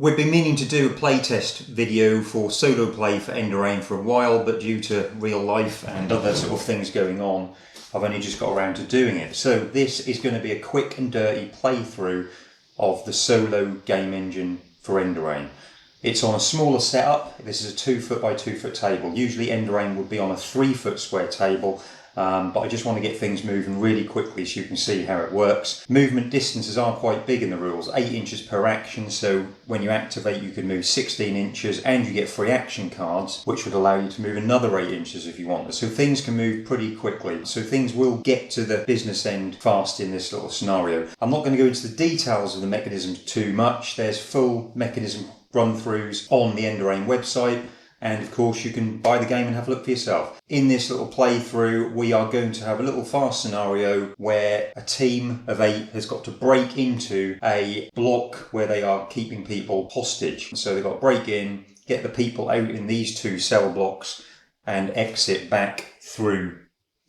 We've been meaning to do a playtest video for solo play for Enderain for a while, but due to real life and other sort of things going on, I've only just got around to doing it. So this is going to be a quick and dirty playthrough of the solo game engine for Enderain. It's on a smaller setup. This is a 2 foot by 2 foot table. Usually Enderain would be on a 3 foot square table, but I just want to get things moving really quickly so you can see how it works. Movement distances are quite big in the rules, 8 inches per action, so when you activate you can move 16 inches and you get free action cards which would allow you to move another 8 inches if you want. So things can move pretty quickly. So things will get to the business end fast in this little scenario. I'm not going to go into the details of the mechanisms too much. There's full mechanism run-throughs on the Enderain website. And of course you can buy the game and have a look for yourself. In this little playthrough we are going to have a little fast scenario where a team of 8 has got to break into a block where they are keeping people hostage. So they've got to break in, get the people out in these 2 cell blocks and exit back through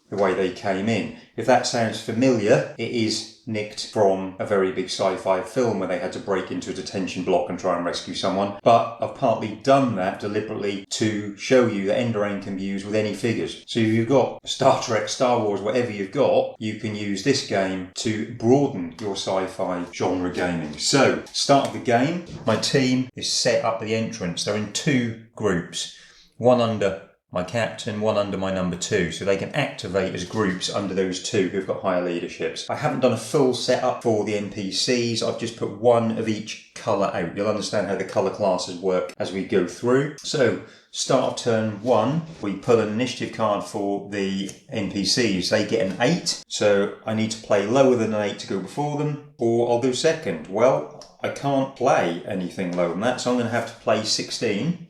the way they came in. If that sounds familiar, it is nicked from a very big sci-fi film where they had to break into a detention block and try and rescue someone. But I've partly done that deliberately to show you that Enderain can be used with any figures. So if you've got Star Trek, Star Wars, whatever you've got, you can use this game to broaden your sci-fi genre gaming. So, start of the game, my team is set up at the entrance. They're in 2 groups, one under my captain, one under my number 2, so they can activate as groups under those 2 who've got higher leaderships. I haven't done a full setup for the NPCs, I've just put one of each colour out. You'll understand how the colour classes work as we go through. So, start of turn 1, we pull an initiative card for the NPCs. They get an 8, so I need to play lower than an 8 to go before them, or I'll go second. Well, I can't play anything lower than that, so I'm going to have to play 16.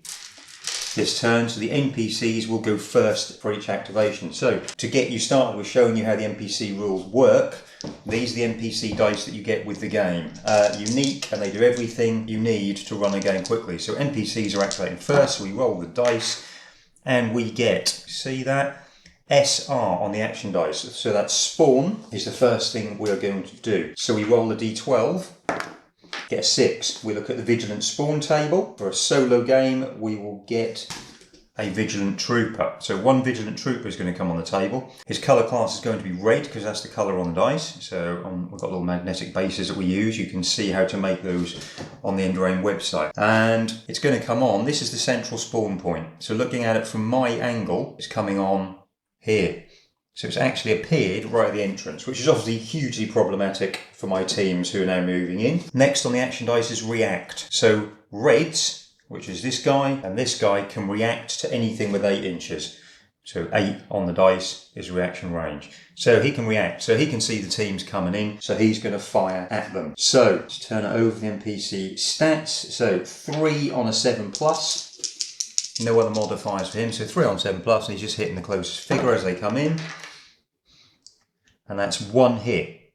This turn, so the NPCs will go first for each activation. So to get you started with showing you how the NPC rules work, these are the NPC dice that you get with the game. Unique, and they do everything you need to run a game quickly. So NPCs are activating first, so we roll the dice and we get, see that? SR on the action dice. So that spawn is the first thing we're going to do. So we roll a D12. Get a 6. We look at the Vigilant Spawn table. For a solo game, we will get a Vigilant Trooper. So one Vigilant Trooper is going to come on the table. His colour class is going to be red because that's the colour on the dice. So we've got little magnetic bases that we use. You can see how to make those on the Enderain website. And it's going to come on. This is the central spawn point. So looking at it from my angle, it's coming on here. So it's actually appeared right at the entrance, which is obviously hugely problematic for my teams who are now moving in. Next on the action dice is react. So reds, which is this guy and this guy, can react to anything with 8 inches. So 8 on the dice is reaction range. So he can react, so he can see the teams coming in, so he's going to fire at them. So let's turn it over the NPC stats. So 3 on a 7+. No other modifiers for him, so 3 on 7+, and he's just hitting the closest figure as they come in. And that's 1 hit.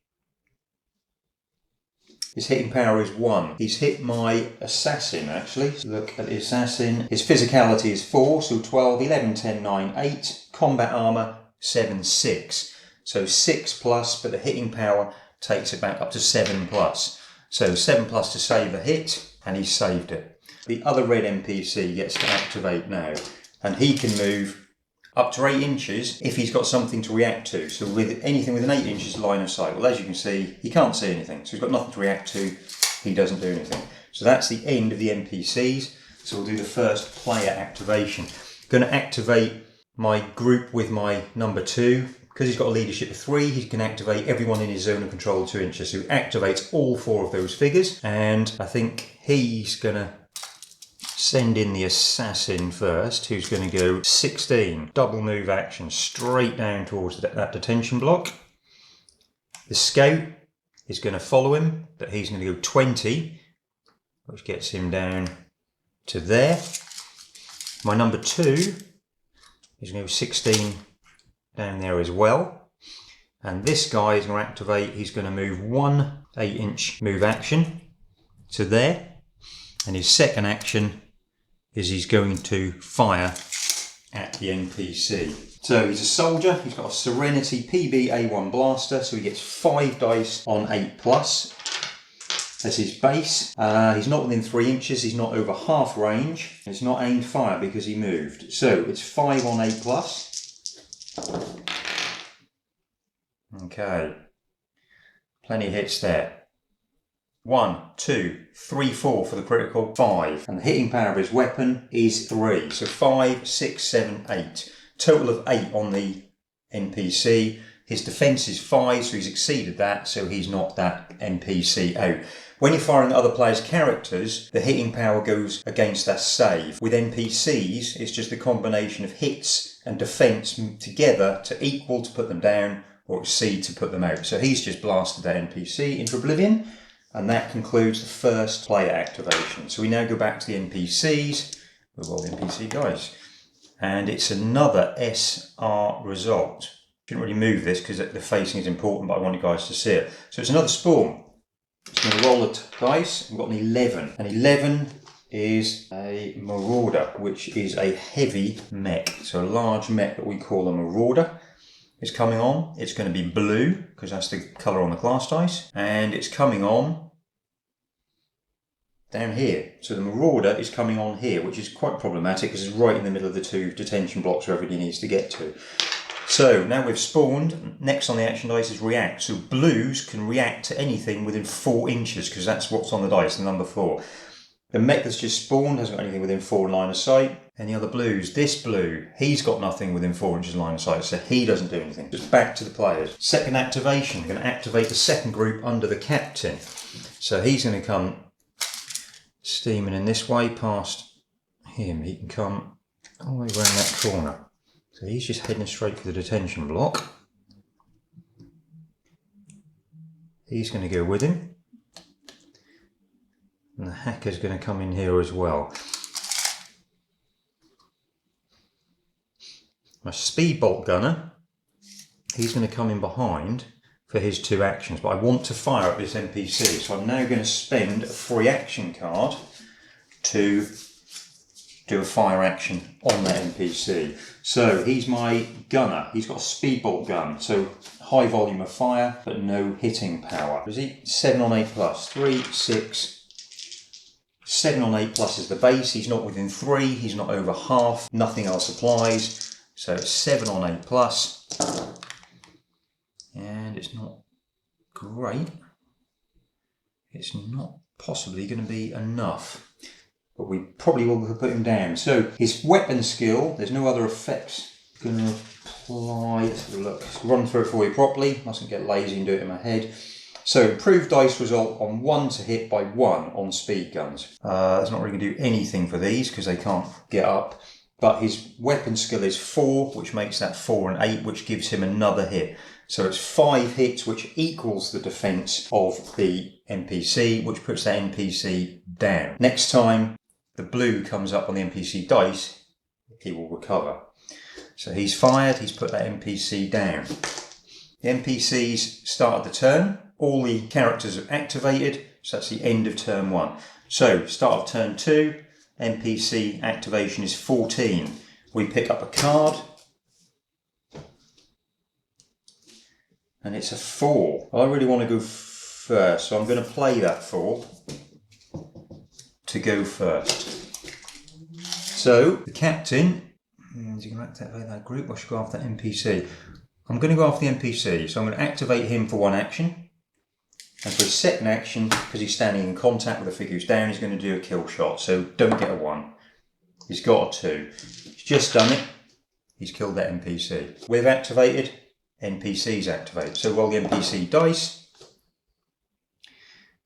His hitting power is 1. He's hit my assassin, actually. So look at the assassin. His physicality is 4, so 12, 11, 10, 9, 8. Combat armor, 7, 6. So 6+, but the hitting power takes it back up to 7+. So 7+ to save a hit, and he's saved it. The other red NPC gets to activate now, and he can move up to 8 inches if he's got something to react to. So with anything within 8 inches line of sight. Well, as you can see, he can't see anything. So he's got nothing to react to. He doesn't do anything. So that's the end of the NPCs. So we'll do the first player activation. I'm going to activate my group with my number 2. Because he's got a leadership of 3, he can activate everyone in his zone of control 2 inches. So he activates all 4 of those figures. And I think he's going to send in the assassin first, who's going to go 16. Double move action straight down towards that detention block. The scout is going to follow him, but he's going to go 20, which gets him down to there. My number 2 is going to go 16 down there as well. And this guy is going to activate, he's going to move 1 8-inch move action to there. And his second action is he's going to fire at the NPC. So he's a soldier, he's got a Serenity PB A1 blaster, so he gets 5 dice on 8+. as his base. He's not within 3 inches, he's not over half range, it's not aimed fire because he moved. So it's 5 on 8 plus. Okay, plenty of hits there. 1, 2, 3, 4 for the critical, 5. And the hitting power of his weapon is 3. So 5, 6, 7, 8. Total of 8 on the NPC. His defense is 5, so he's exceeded that, so he's knocked that NPC out. When you're firing at other players' characters, the hitting power goes against that save. With NPCs, it's just a combination of hits and defense together to equal to put them down or exceed to put them out. So he's just blasted that NPC into oblivion. And that concludes the first player activation. So we now go back to the NPCs with all the NPC guys. And it's another SR result. Shouldn't really move this because the facing is important, but I want you guys to see it. So it's another spawn. So I'm going to roll the dice. We've got an 11. And 11 is a Marauder, which is a heavy mech. So a large mech that we call a Marauder is coming on. It's going to be blue because that's the colour on the class dice. And it's coming on down here. So the Marauder is coming on here, which is quite problematic because it's right in the middle of the 2 detention blocks where everybody needs to get to. So now we've spawned, next on the action dice is react. So blues can react to anything within 4 inches because that's what's on the dice, the number 4. The mech that's just spawned hasn't got anything within 4 line of sight. Any other blues? This blue, he's got nothing within 4 inches line of sight, so he doesn't do anything. Just back to the players. Second activation, we're going to activate the second group under the captain. So he's going to come steaming in this way past him. He can come all the way around that corner. So he's just heading straight for the detention block. He's going to go with him. And the hacker's going to come in here as well. My speedbolt gunner, he's going to come in behind for his 2 actions, but I want to fire at this NPC, so I'm now going to spend a free action card to do a fire action on that NPC. So he's my gunner. He's got a speedbolt gun, so high volume of fire, but no hitting power. Is he? 7 on 8 plus. 3, 6, 7 on 8 plus is the base. He's not within 3. He's not over half. Nothing else applies. So it's 7 on 8 plus. And it's not great. It's not possibly going to be enough. But we probably will put him down. So his weapon skill, there's no other effects going to apply. Let's have a look. Let's run through it for you properly. Mustn't get lazy and do it in my head. So improved dice result on 1 to hit by 1 on speed guns. That's not really going to do anything for these because they can't get up. But his weapon skill is 4, which makes that 4 and 8, which gives him another hit. So it's 5 hits, which equals the defense of the NPC, which puts that NPC down. Next time the blue comes up on the NPC dice, he will recover. So he's fired, he's put that NPC down. The NPCs started the turn, all the characters are activated, so that's the end of turn 1. So start of turn 2, NPC activation is 14. We pick up a card, and it's a 4. I really want to go first, so I'm going to play that 4 to go first. So the captain, is he going to activate that group? I should go after that NPC. I'm going to go after the NPC, so I'm going to activate him for 1 action. And for his second action, because he's standing in contact with the figure who's down, he's going to do a kill shot. So don't get a 1. He's got a 2. He's just done it. He's killed that NPC. We've activated, NPC's activated. So roll the NPC dice.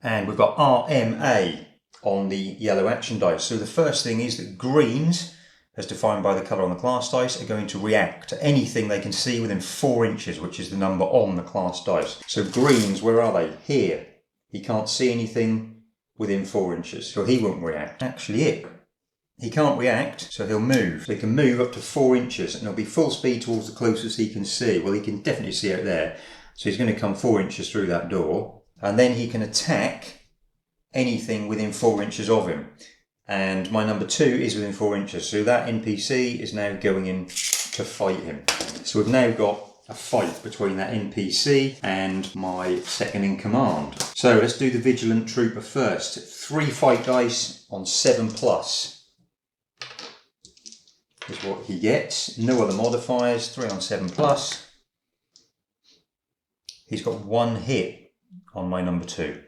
And we've got RMA on the yellow action dice. So the first thing is that greens, as defined by the colour on the class dice, are going to react to anything they can see within 4 inches, which is the number on the class dice. So greens, where are they? Here. He can't see anything within 4 inches, so he won't react. Actually, he can't react, so he'll move. So he can move up to 4 inches, and he'll be full speed towards the closest he can see. Well, he can definitely see out there. So he's going to come 4 inches through that door, and then he can attack anything within 4 inches of him. And my number 2 is within 4 inches, so that NPC is now going in to fight him. So we've now got a fight between that NPC and my second in command. So let's do the Vigilant Trooper first. 3 fight dice on 7+ is what he gets. No other modifiers, 3 on 7+. He's got 1 hit on my number 2.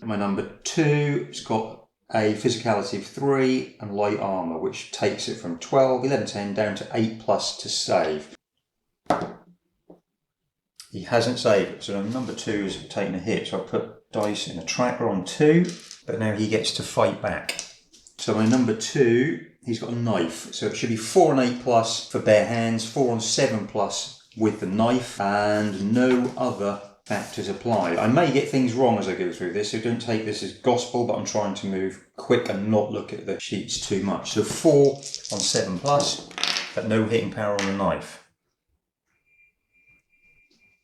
My number 2 has got a physicality of 3 and light armour, which takes it from 12, 11, 10 down to 8+ to save. He hasn't saved, so number 2 has taken a hit. So I put dice in a tracker on 2, but now he gets to fight back. So my number 2, he's got a knife, so it should be 4 on 8+ for bare hands, 4 on 7+ with the knife, and no other factors applied. I may get things wrong as I go through this, so don't take this as gospel, but I'm trying to move quick and not look at the sheets too much. So 4 on 7+, but no hitting power on the knife.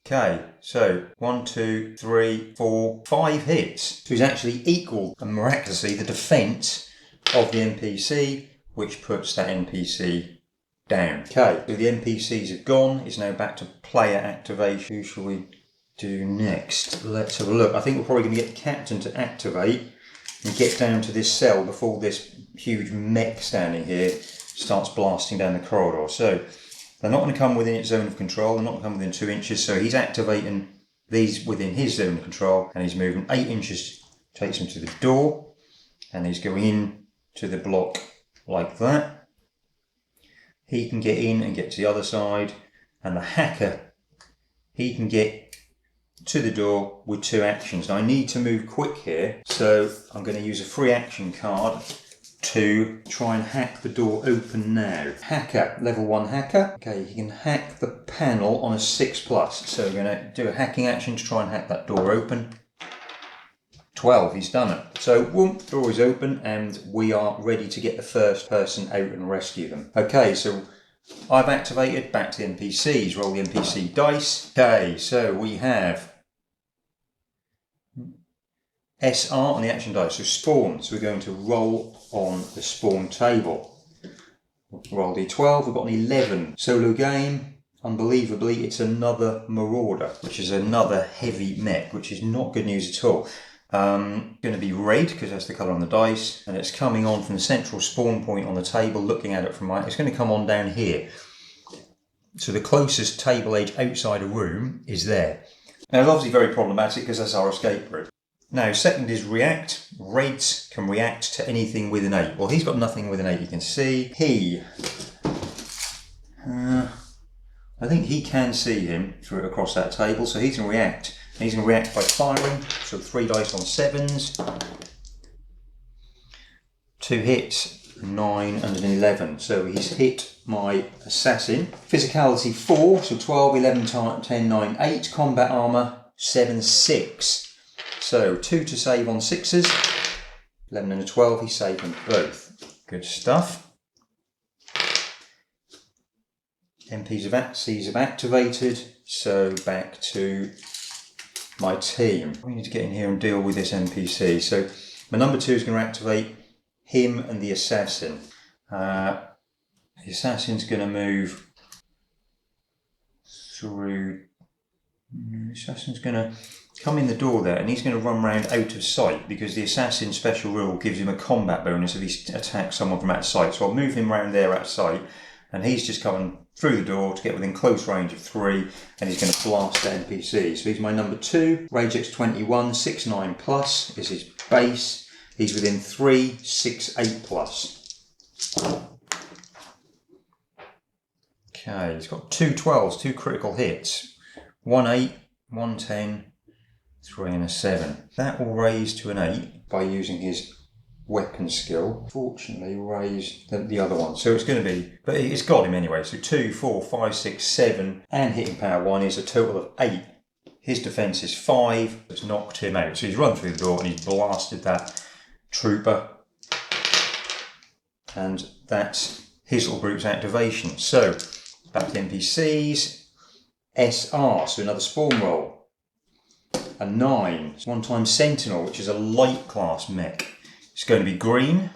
Okay, so 1, 2, 3, 4, 5 hits. So he's actually equal, and miraculously, the defence of the NPC, which puts that NPC down. Okay, so the NPCs have gone. It's now back to player activation. Who shall we do next? Let's have a look. I think we're probably going to get the captain to activate and get down to this cell before this huge mech standing here starts blasting down the corridor. So they're not going to come within its zone of control. They're not going to come within 2 inches. So he's activating these within his zone of control, and he's moving 8 inches, takes him to the door, and he's going in to the block like that. He can get in and get to the other side, and the hacker, he can get to the door with 2 actions. Now I need to move quick here, so I'm going to use a free action card to try and hack the door open now. Hacker, level 1 hacker. Okay, he can hack the panel on a 6+. So we're going to do a hacking action to try and hack that door open. 12, he's done it. So, boom, door is open and we are ready to get the first person out and rescue them. Okay, so I've activated, back to the NPCs, roll the NPC dice. Okay, so we have SR on the action dice, so spawn. So we're going to roll on the spawn table. Roll D12, we've got an 11. Solo game, unbelievably, it's another Marauder, which is another heavy mech, which is not good news at all. Going to be red, because that's the colour on the dice, and it's coming on from the central spawn point on the table, looking at it from right. It's going to come on down here. So the closest table edge outside a room is there. Now it's obviously very problematic because that's our escape route. Now, second is react. Reds can react to anything with an 8. Well, he's got nothing with an 8, you can see. I think he can see him through across that table, so he's going to react. And he's going to react by firing, so 3 dice on 7s. 2 hits, 9 and an 11. So he's hit my assassin. Physicality 4, so 12, 11, 10, 9, 8. Combat armour 7, 6. So 2 to save on 6s, 11 and a 12, he's saved them both. Good stuff. NPCs have activated, so back to my team. We need to get in here and deal with this NPC. So my number 2 is going to activate him and the assassin. The assassin's going to move through. The assassin's going to come in the door there, and he's going to run round out of sight because the assassin special rule gives him a combat bonus if he attacks someone from out of sight. So I'll move him round there out of sight, and he's just coming through the door to get within close range of 3, and he's going to blast the NPC. So he's my number 2. Rage X 21, 6, 9+ is his base. He's within 3, 6, 8+. Okay, he's got 2 12s, 2 critical hits. 1 8, 1 10, 3 and a 7. That will raise to an 8 by using his weapon skill. Fortunately, raise the other one. So it's going to be, but it's got him anyway. So 2, 4, 5, 6, 7 and hitting power 1 is a total of 8. His defence is 5. It's knocked him out. So he's run through the door and he's blasted that trooper. And that's his little group's activation. So back to the NPCs. SR, so another spawn roll. A 9, 1 Sentinel, which is a light class mech. It's going to be green.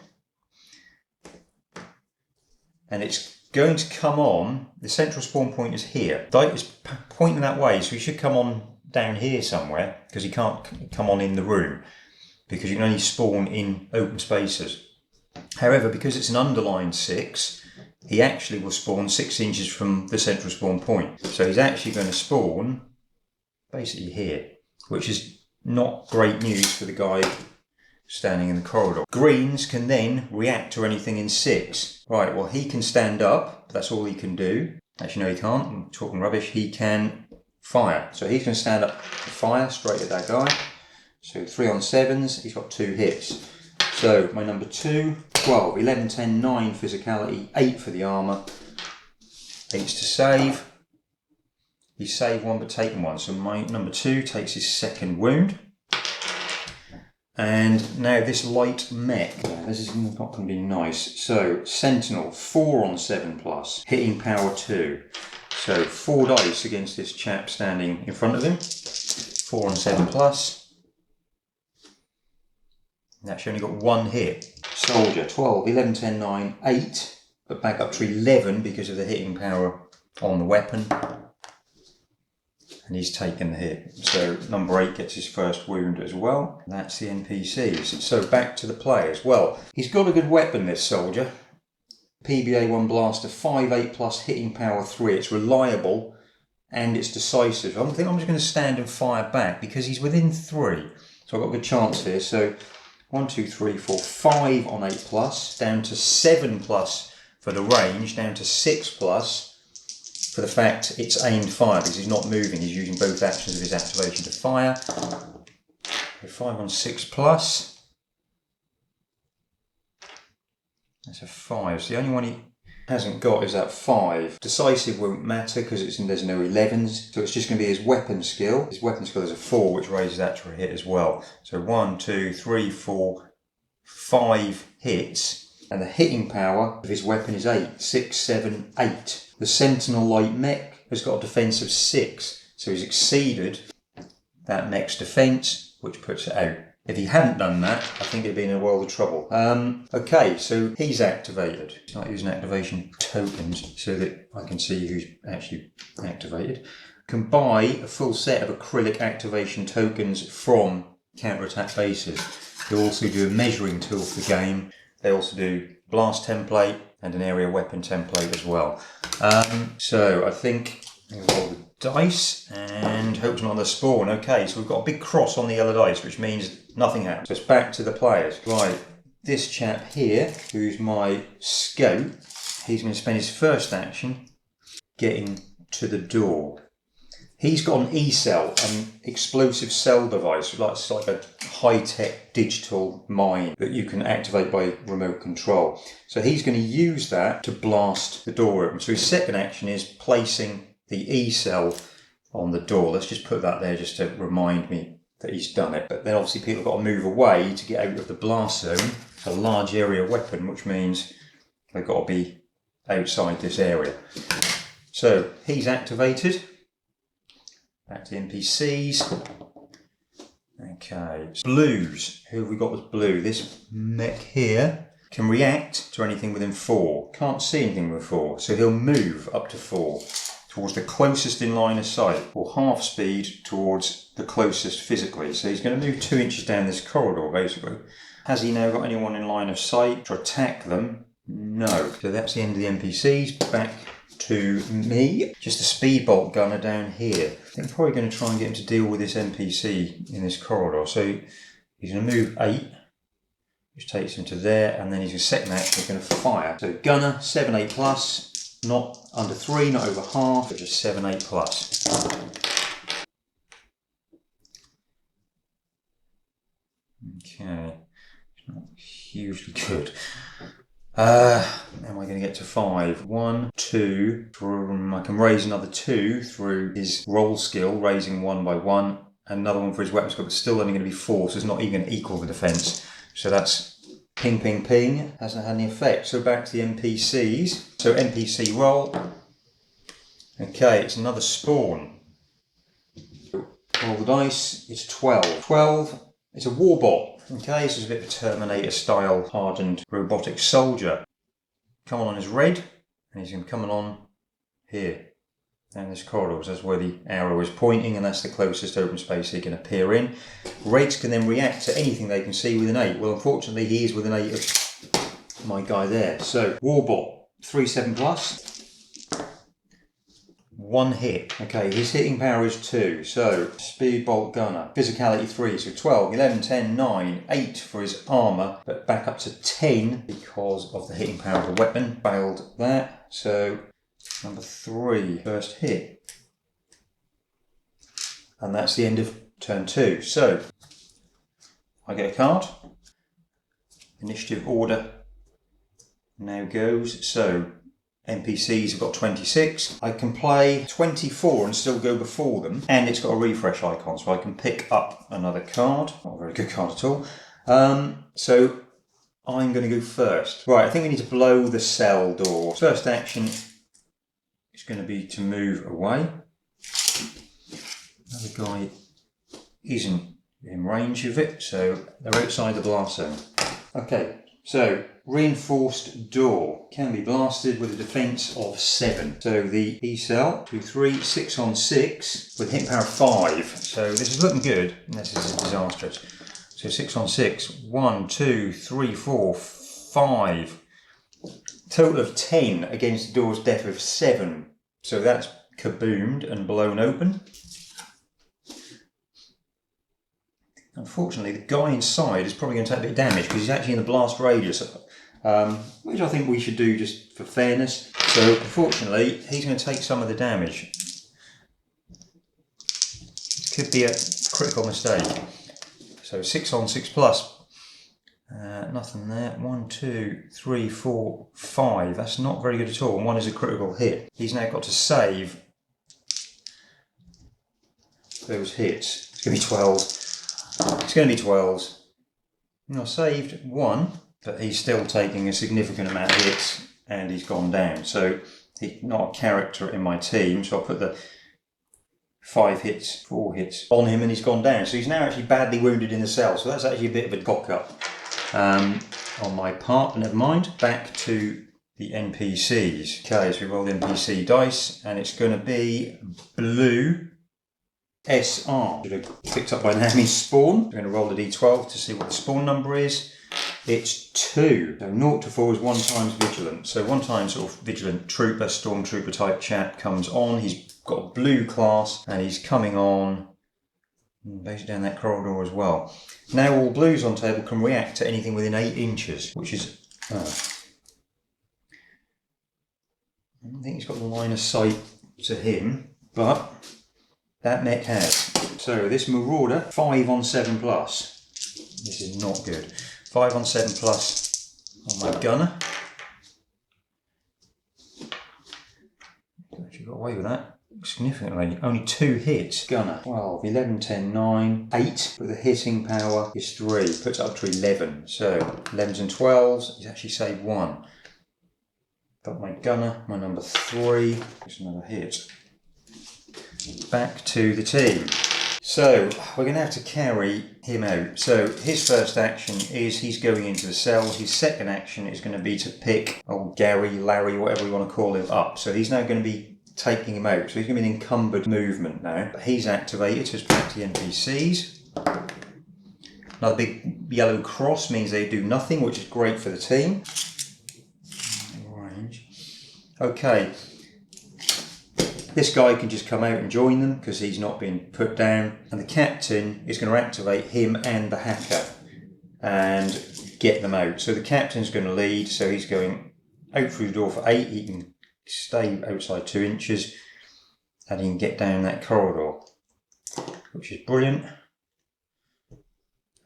And its going to come on, the central spawn point is here. Dice is pointing that way, so he should come on down here somewhere, because he can't come on in the room, because you can only spawn in open spaces. However, because it's an underlined 6, he actually will spawn 6 inches from the central spawn point. So he's actually going to spawn basically here, which is not great news for the guy standing in the corridor. Greens can then react to anything in 6. Right, well, he can stand up. That's all he can do. Actually, no, he can't. I'm talking rubbish. He can fire. So he's going to stand up and fire straight at that guy. So 3 on 7s. He's got 2 hits. So my number 2, 12, 11, 10, 9 physicality, 8 for the armour. 8's to save. He saved 1 but taken 1. So my number 2 takes his 2nd wound. And now this light mech, this is not going to be nice. So Sentinel, 4 on 7+, hitting power 2. So 4 dice against this chap standing in front of him. 4 on 7+. And actually only got 1 hit. Soldier, 12, 11, 10, 9, 8. But back up to 11 because of the hitting power on the weapon. And he's taken the hit. So number 8 gets his first wound as well. And that's the NPCs. So back to the players. Well, he's got a good weapon, this soldier. PBA-1 blaster, 5.8+, hitting power 3. It's reliable and it's decisive. I think I'm just going to stand and fire back because he's within 3. So I've got a good chance here. So 1, 2, 3, 4, 5 on 8+, down to 7+ for the range, down to 6+. For the fact it's aimed fire because he's not moving, he's using both actions of his activation to fire. So 5 on 6+. That's a 5. So the only one he hasn't got is that 5. Decisive won't matter because there's no 11s, so it's just going to be his weapon skill. His weapon skill is a 4, which raises that to a hit as well. So 1, 2, 3, 4, 5 hits. And the hitting power of his weapon is 8. 6, 7, 8. The Sentinel light mech has got a defense of 6. So he's exceeded that mech's defense, which puts it out. If he hadn't done that, I think he'd be in a world of trouble. Okay, so he's activated. He's not using activation tokens so that I can see who's actually activated. Can buy a full set of acrylic activation tokens from counterattack bases. They also do a measuring tool for the game. They also do blast template and an area weapon template as well. So I think I'll roll the dice and hope it's not on the spawn. Okay, so we've got a big cross on the yellow dice, which means nothing happens. So it's back to the players. Right, this chap here, who's my scout, he's going to spend his first action getting to the door. He's got an E-cell, an explosive cell device. It's like a high-tech digital mine that you can activate by remote control. So he's going to use that to blast the door open. So his second action is placing the E-cell on the door. Let's just put that there just to remind me that he's done it. But then obviously people have got to move away to get out of the blast zone. It's a large area weapon, which means they've got to be outside this area. So he's activated. Back to the NPCs. Okay. Blues. Who have we got with blue? This mech here can react to anything within 4. Can't see anything with 4. So he'll move up to 4 towards the closest in line of sight, or half speed towards the closest physically. So he's going to move 2 inches down this corridor basically. Has he now got anyone in line of sight to attack them? No. So that's the end of the NPCs. Back to me. Just a speedbolt gunner down here. I think I'm probably going to try and get him to deal with this NPC in this corridor. So he's going to move 8, which takes him to there, and then his second action he's going to fire. So gunner, 7.8+, not under 3, not over half, but just 7.8+. Okay, it's not hugely good. Am I going to get to 5? 1, 2, I can raise another 2 through his roll skill, raising 1 by 1. Another one for his weapon skill, but still only going to be 4, so it's not even going to equal the defense. So that's ping, ping, ping. Hasn't had any effect. So back to the NPCs. So NPC roll. Okay, it's another spawn. Roll the dice. It's 12. 12. It's a warbot. Okay, this is a bit of a Terminator style hardened robotic soldier. Come on is red, and and he's going to come along here. And this corridor, so that's where the arrow is pointing, and that's the closest open space he can appear in. Reds can then react to anything they can see with an 8. Well, unfortunately, he is with an 8 of my guy there. So, Warbot, 3/7 plus. 1 hit. Okay, his hitting power is 2. So, Speedbolt Gunner, physicality 3. So 12, 11, 10, 9, 8 for his armour, but back up to 10 because of the hitting power of the weapon. Failed that. So, number 3, first hit. And that's the end of turn 2. So, I get a card. Initiative order now goes. So, NPCs have got 26. I can play 24 and still go before them. And it's got a refresh icon, so I can pick up another card. Not a very good card at all. So, I'm going to go first. Right, I think we need to blow the cell door. First action is going to be to move away. Another guy isn't in range of it, so they're outside the blast zone. Okay, so reinforced door can be blasted with a defense of 7. So the E cell, 2, 3, 6 on 6 with hit power 5. So this is looking good, unless this is disastrous. So 6 on 6, 1, 2, 3, 4, 5. Total of 10 against the door's depth of 7. So that's kaboomed and blown open. Unfortunately, the guy inside is probably going to take a bit of damage because he's actually in the blast radius, which I think we should do just for fairness. So unfortunately, he's going to take some of the damage. This could be a critical mistake. So 6 on 6 plus. Nothing there. 1, 2, 3, 4, 5. That's not very good at all. And 1 is a critical hit. He's now got to save those hits. It's going to be 12. It's going to be 12s. Now, I saved 1, but he's still taking a significant amount of hits, and he's gone down. So he's not a character in my team. So I'll put the 5 hits, 4 hits on him, and he's gone down. So he's now actually badly wounded in the cell. So that's actually a bit of a cock-up on my part. But never mind. Back to the NPCs. Okay, so we roll the NPC dice, and it's going to be blue. SR. Should have picked up by now means spawn. We're going to roll the d12 to see what the spawn number is. It's 2. So 0 to 4 is 1 times vigilant. So 1 time sort of vigilant trooper, stormtrooper type chap comes on. He's got a blue class and he's coming on basically down that corridor as well. Now all blues on table can react to anything within 8 inches, which is... I don't think he's got the line of sight to him, but... that mech has. So this Marauder, 5 on 7 plus. This is not good. 5 on 7 plus on my gunner. Actually got away with that significantly. Only 2 hits. Gunner, 12, 11, 10, 9, 8. But the hitting power is 3. Puts it up to 11. So 11s and 12s. He's actually saved 1. Got my gunner, my number 3. Just another hit. Back to the team. So we're going to have to carry him out. So his first action is he's going into the cells. His second action is going to be to pick old Gary, Larry, whatever you want to call him up. So he's now going to be taking him out. So he's going to be an encumbered movement now. He's activated, so it's back to the NPCs. Another big yellow cross means they do nothing, which is great for the team. Orange. Okay. This guy can just come out and join them because he's not been put down. And the captain is going to activate him and the hacker and get them out. So the captain's going to lead, so he's going out through the door for 8. He can stay outside 2 inches and he can get down that corridor, which is brilliant.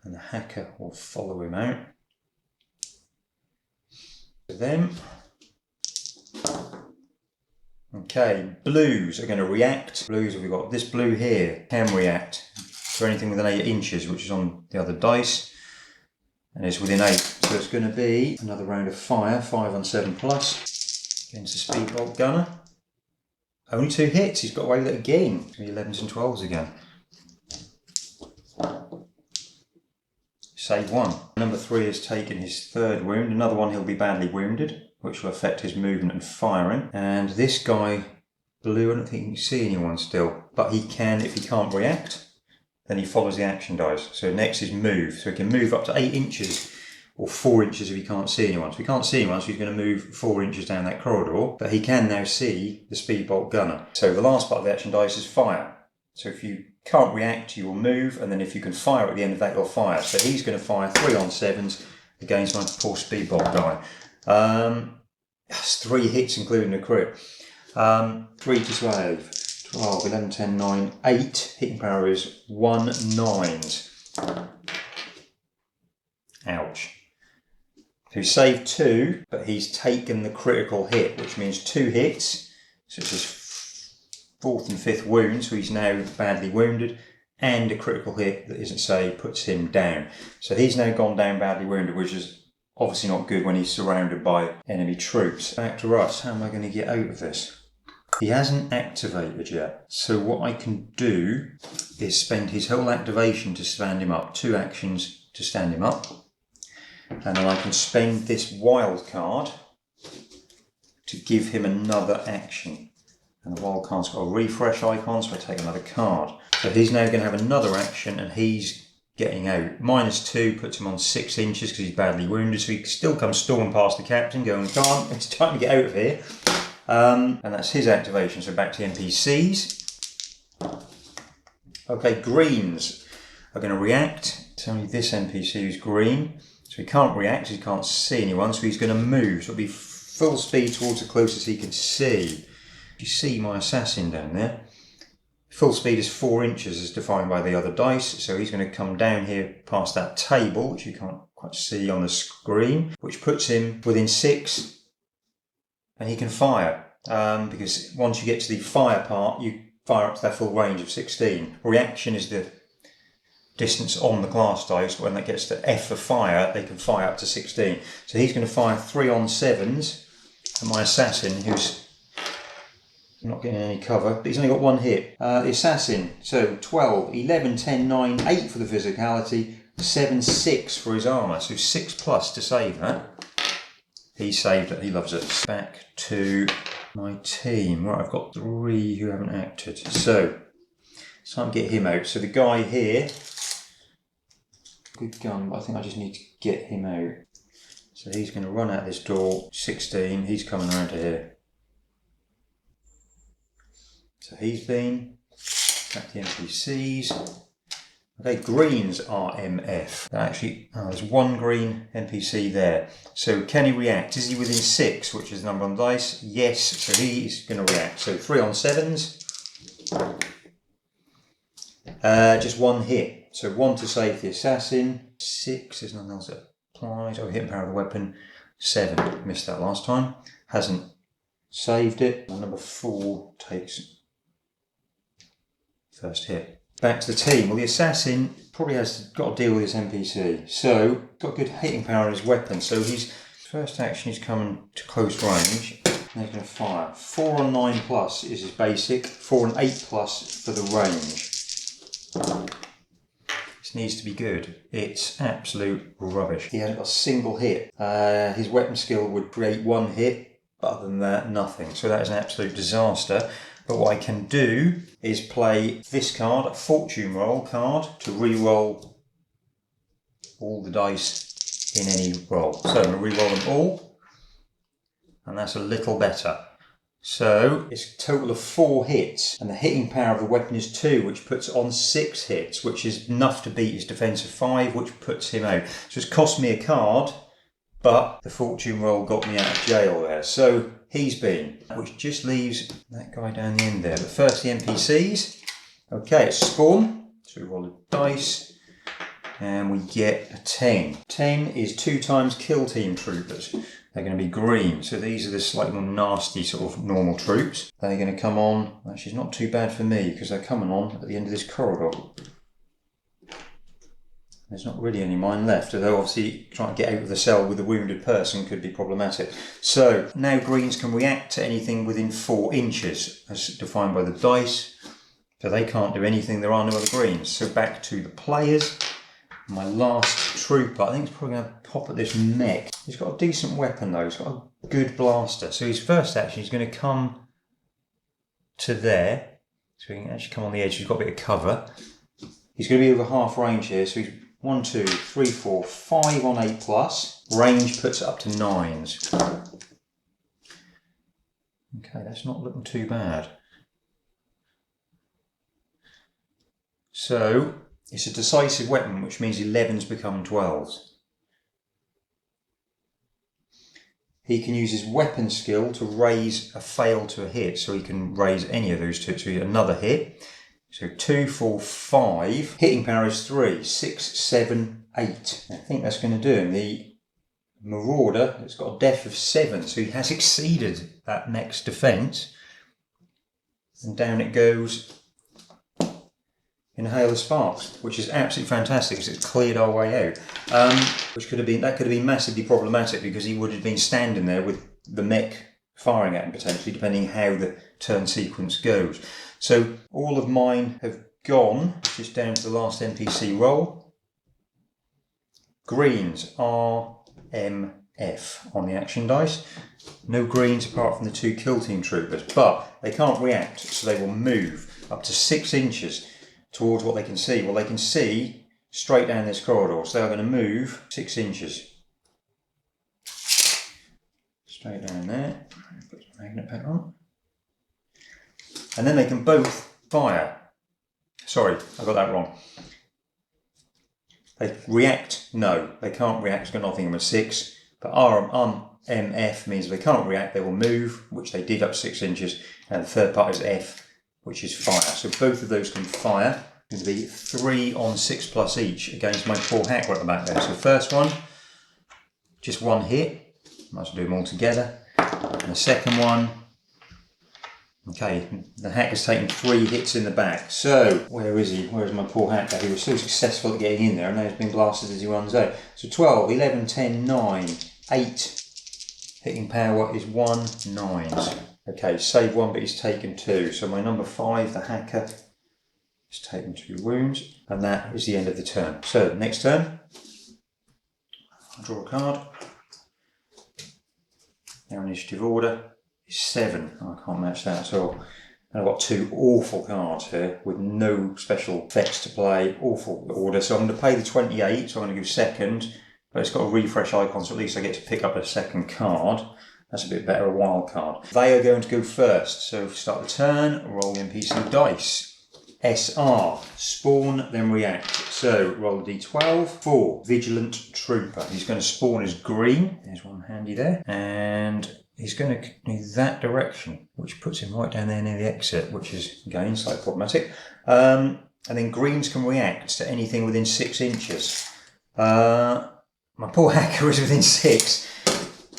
And the hacker will follow him out. To them. Okay, blues are going to react. Blues, we've got this blue here, can react to anything within 8 inches, which is on the other dice. And it's within 8. So it's going to be another round of fire, 5 on 7 plus, against the speedbolt gunner. Only 2 hits, he's got away with it again. It's going to be 11s and 12s again. Save 1. Number 3 has taken his 3rd wound. Another one, he'll be badly wounded. which will affect his movement and firing. And this guy, blue, I don't think you can see anyone still, but he can, if he can't react, then he follows the action dice. So next is move. So he can move up to 8 inches or 4 inches if he can't see anyone. So he can't see anyone, so he's going to move 4 inches down that corridor, but he can now see the speedbolt gunner. So the last part of the action dice is fire. So if you can't react, you will move, and then if you can fire at the end of that, you'll fire. So he's going to fire 3 on 7s against my poor speedbolt guy. That's 3 hits including a crit. 3 to save. 12, 11, 10, 9, 8. Hitting power is 1 9s. Ouch. So he saved 2, but he's taken the critical hit, which means 2 hits. So it's his 4th and 5th wound, so he's now badly wounded, and a critical hit that isn't saved puts him down. So he's now gone down badly wounded, which is obviously not good when he's surrounded by enemy troops. Back to us. How am I going to get out of this? He hasn't activated yet, so what I can do is spend his whole activation to stand him up. 2 actions to stand him up. And then I can spend this wild card to give him another action. And the wild card's got a refresh icon, so I take another card. So he's now going to have another action, and he's getting out. -2 puts him on 6 inches because he's badly wounded, so he can still come storming past the captain going, "Can't, it's time to get out of here." And that's his activation. So back to NPCs. Okay, greens are going to react. It's only this NPC who's green. So he can't react, he can't see anyone, so he's going to move. So it'll be full speed towards the closest he can see. You see my assassin down there. Full speed is 4 inches as defined by the other dice. So he's going to come down here past that table, which you can't quite see on the screen, which puts him within 6. And he can fire, because once you get to the fire part, you fire up to that full range of 16. Reaction is the distance on the glass dice. When that gets to F for fire, they can fire up to 16. So he's going to fire 3 on 7s at my assassin, who's not getting any cover, but he's only got 1 hit. The assassin, so 12, 11, 10, 9, 8 for the physicality, 7, 6 for his armour, so 6+ to save that. He saved it, he loves it. Back to my team. Right, I've got 3 who haven't acted. So, it's time to get him out. So the guy here, good gun, but I think I just need to get him out. So he's going to run out this door, 16, he's coming around to here. So he's been, back to the NPCs. Okay, greens are MF. Actually, there's 1 green NPC there. So can he react? Is he within 6, which is the number on the dice? Yes, so he's going to react. So 3 on 7s. Just 1 hit. So 1 to save the assassin. 6, there's nothing else that applies. Oh, hit and power of the weapon. 7, missed that last time. Hasn't saved it. And number 4 takes first hit. Back to the team. Well, the assassin probably has got to deal with this NPC. So, got good hitting power in his weapon. So his first action is coming to close range. And he's going to fire. 4 on 9+ is his basic. 4 on 8+ for the range. This needs to be good. It's absolute rubbish. He hasn't got a single hit. His weapon skill would create 1 hit, but other than that, nothing. So that is an absolute disaster. But what I can do is play this card, a fortune roll card, to re-roll all the dice in any roll. So I'm going to re-roll them all, and that's a little better. So it's a total of 4 hits, and the hitting power of the weapon is 2, which puts on 6 hits, which is enough to beat his defense of 5, which puts him out. So it's cost me a card, but the fortune roll got me out of jail there. So he's been, which just leaves that guy down the end there. But first the NPCs. Okay, it's spawn. So we roll the dice and we get a 10. 10 is 2 times kill team troopers. They're going to be green. So these are the slightly more nasty sort of normal troops. They're going to come on. Actually, it's not too bad for me because they're coming on at the end of this corridor. There's not really any mine left, although obviously trying to get out of the cell with a wounded person could be problematic. So now greens can react to anything within 4 inches, as defined by the dice. So they can't do anything, there are no other greens. So back to the players. My last trooper, I think it's probably going to pop at this mech. He's got a decent weapon though, he's got a good blaster. So his first action, he's going to come to there. So he can actually come on the edge, he's got a bit of cover. He's going to be over half range here, so he's 1, 2, 3, 4, 5 on 8 plus. Range puts it up to 9s. Okay, that's not looking too bad. So it's a decisive weapon, which means 11s become 12s. He can use his weapon skill to raise a fail to a hit, so he can raise any of those two to another hit. So 2, 4, 5. Hitting power is 3, 6, 7, 8. I think that's going to do him. The Marauder has got a def of 7, so he has exceeded that next defence. And down it goes in a hail of sparks, which is absolutely fantastic because it's cleared our way out. Which could have been massively problematic because he would have been standing there with the mech firing at him potentially, depending how the turn sequence goes. So all of mine have gone, just down to the last NPC roll. Greens are MF on the action dice. No greens apart from the 2 kill team troopers, but they can't react, so they will move up to 6 inches towards what they can see. Well, they can see straight down this corridor, so they're going to move 6 inches. Straight down there. Put the magnet back on. And then they can both fire. Sorry, I got that wrong. They react, no, they can't react, it's got nothing on a 6. But RMF means they can't react, they will move, which they did up 6 inches. And the third part is F, which is fire. So both of those can fire. It's going to be 3 on 6 plus each against my poor hacker at the back there. So first one, just 1 hit. Might as well do them all together. And the second one, okay, the hacker's taken 3 hits in the back. So, where is he? Where is my poor hacker? He was so successful at getting in there and now he's been blasted as he runs out. So 12, 11, 10, 9, 8. Hitting power is 1, 9s. Okay, save 1, but he's taken 2. So my number 5, the hacker, has taken 2 wounds. And that is the end of the turn. So, next turn, I'll draw a card. Their initiative order is 7. Oh, I can't match that at all. And I've got 2 awful cards here with no special effects to play. Awful order. So I'm going to play the 28, so I'm going to go second. But it's got a refresh icon, so at least I get to pick up a second card. That's a bit better, a wild card. They are going to go first. So start the turn, roll the NPC dice. SR, spawn, then react. So roll a d12 for Vigilant Trooper. He's going to spawn as green. There's one handy there. And he's going to do that direction, which puts him right down there near the exit, which is, again, slightly problematic. And then greens can react to anything within 6 inches. My poor hacker is within 6.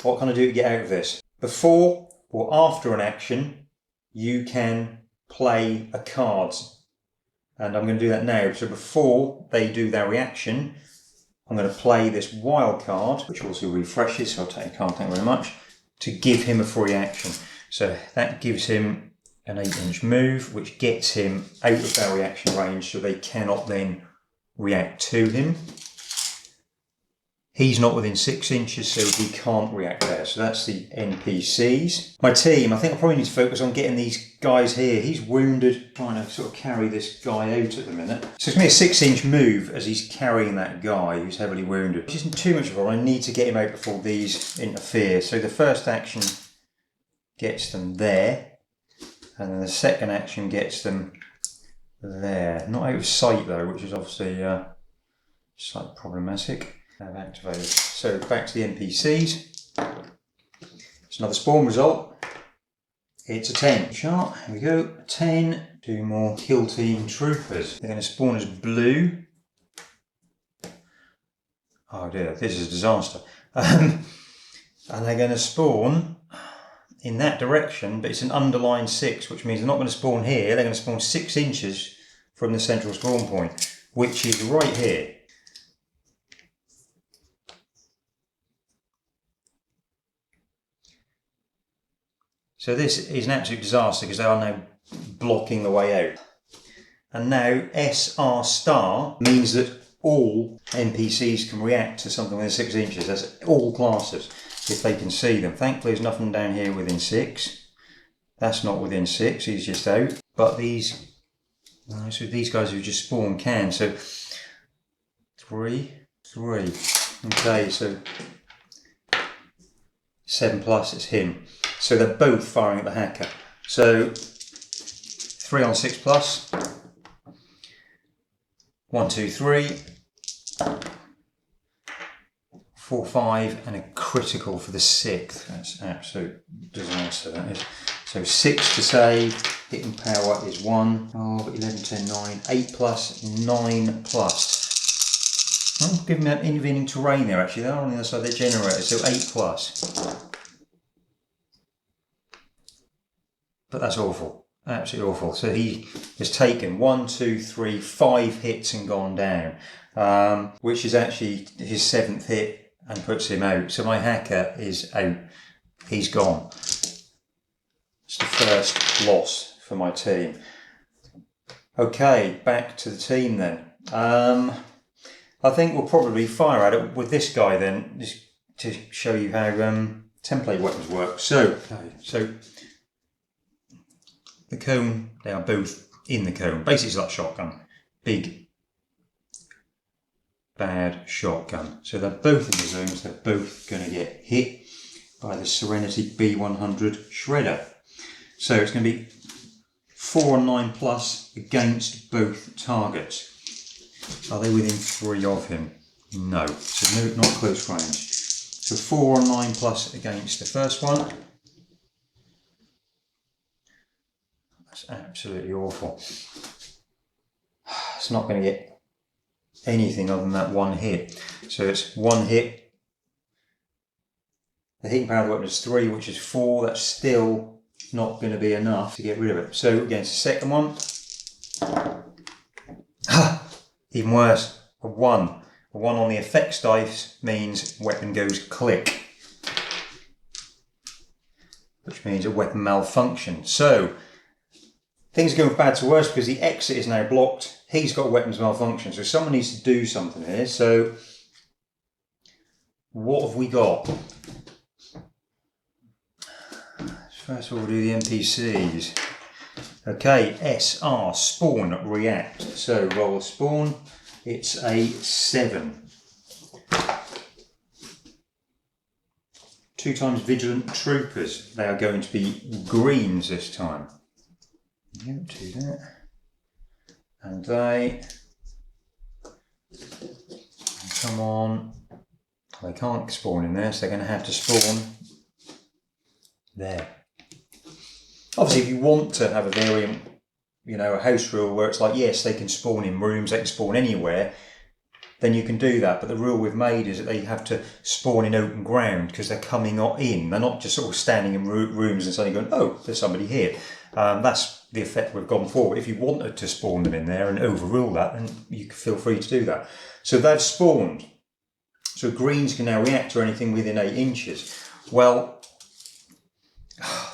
What can I do to get out of this? Before or after an action, you can play a card. And I'm going to do that now. So before they do their reaction, I'm going to play this wild card, which also refreshes, so I'll take a card, thank you very much, to give him a free action. So that gives him an 8-inch move, which gets him out of their reaction range, so they cannot then react to him. He's not within 6 inches, so he can't react there. So that's the NPCs. My team, I think I probably need to focus on getting these guys here. He's wounded, trying to sort of carry this guy out at the minute. So it's going to be a 6-inch move as he's carrying that guy who's heavily wounded. Which isn't too much of a problem. I need to get him out before these interfere. So the first action gets them there. And then the second action gets them there. Not out of sight though, which is obviously slightly problematic. Have activated. So back to the NPCs. It's another spawn result. It's a 10. Sharp, here we go. A 10. 2 more kill team troopers. They're going to spawn as blue. Oh dear, this is a disaster. And they're going to spawn in that direction, but it's an underlined 6, which means they're not going to spawn here. They're going to spawn 6 inches from the central spawn point, which is right here. So this is an absolute disaster because they are now blocking the way out. And now SR star means that all NPCs can react to something within 6 inches. That's all classes, if they can see them. Thankfully, there's nothing down here within 6. That's not within 6, he's just out. But these, so these guys who just spawned can. So 3. Okay, so 7+, it's him. So they're both firing at the hacker. So 3 on 6+. 1, 2, 3. 4, 5, and a critical for the 6th. That's absolute disaster, that is. So 6 to save, hitting power is 1. Oh, 11, 10, 9, 8+, 9+. I'm giving me that intervening terrain there actually. They're on the other side of the generator, so 8+. But that's awful. Absolutely awful. So he has taken 1, 2, 3, 5 hits and gone down, which is actually his 7th hit and puts him out. So my hacker is out. He's gone. It's the first loss for my team. Okay, back to the team then. I think we'll probably fire at it with this guy then, just to show you how template weapons work. So the cone, they are both in the cone. Basically it's like shotgun. Big, bad shotgun. So they're both in the zones, they're both going to get hit by the Serenity B100 Shredder. So it's going to be 4 on 9+ against both targets. Are they within 3 of him? No, so no, not close range. So 4 on 9+ against the first one. That's absolutely awful. It's not going to get anything other than that one hit. So it's 1 hit. The hitting power of the weapon is 3, which is 4. That's still not going to be enough to get rid of it. So against the second one, even worse, a 1. A 1 on the effects dice means weapon goes click, which means a weapon malfunction. So things are going from bad to worse because the exit is now blocked. He's got a weapons malfunction, so someone needs to do something here. So what have we got? First of all, we'll do the NPCs. Okay, SR, spawn, react. So roll a spawn, it's a 7. 2 times vigilant troopers. They are going to be greens this time. Yep, do that. And they come on. They can't spawn in there, so they're going to have to spawn there. Obviously, if you want to have a variant, you know, a house rule where it's like, yes, they can spawn in rooms, they can spawn anywhere, then you can do that. But the rule we've made is that they have to spawn in open ground because they're coming in. They're not just sort of standing in rooms and suddenly going, oh, there's somebody here. That's the effect we've gone for. If you wanted to spawn them in there and overrule that, then you can feel free to do that. So they've spawned. So greens can now react to anything within 8 inches. Well,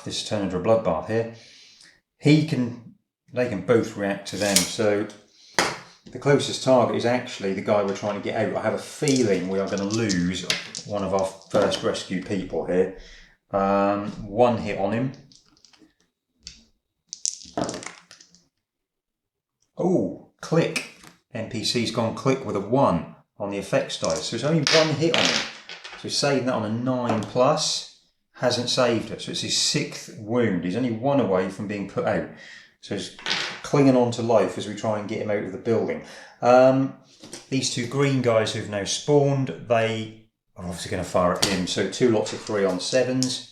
this has turned into a bloodbath here. They can both react to them. So the closest target is actually the guy we're trying to get out. I have a feeling we are going to lose one of our first rescue people here. 1 hit on him. Oh, click. NPC's gone click with a 1 on the effects dice. So it's only 1 hit on him. So saving that on a 9+. Hasn't saved it, so it's his 6th wound. He's only 1 away from being put out. So he's clinging on to life as we try and get him out of the building. These 2 green guys who've now spawned, they are obviously going to fire at him. So 2 lots of 3 on 7s.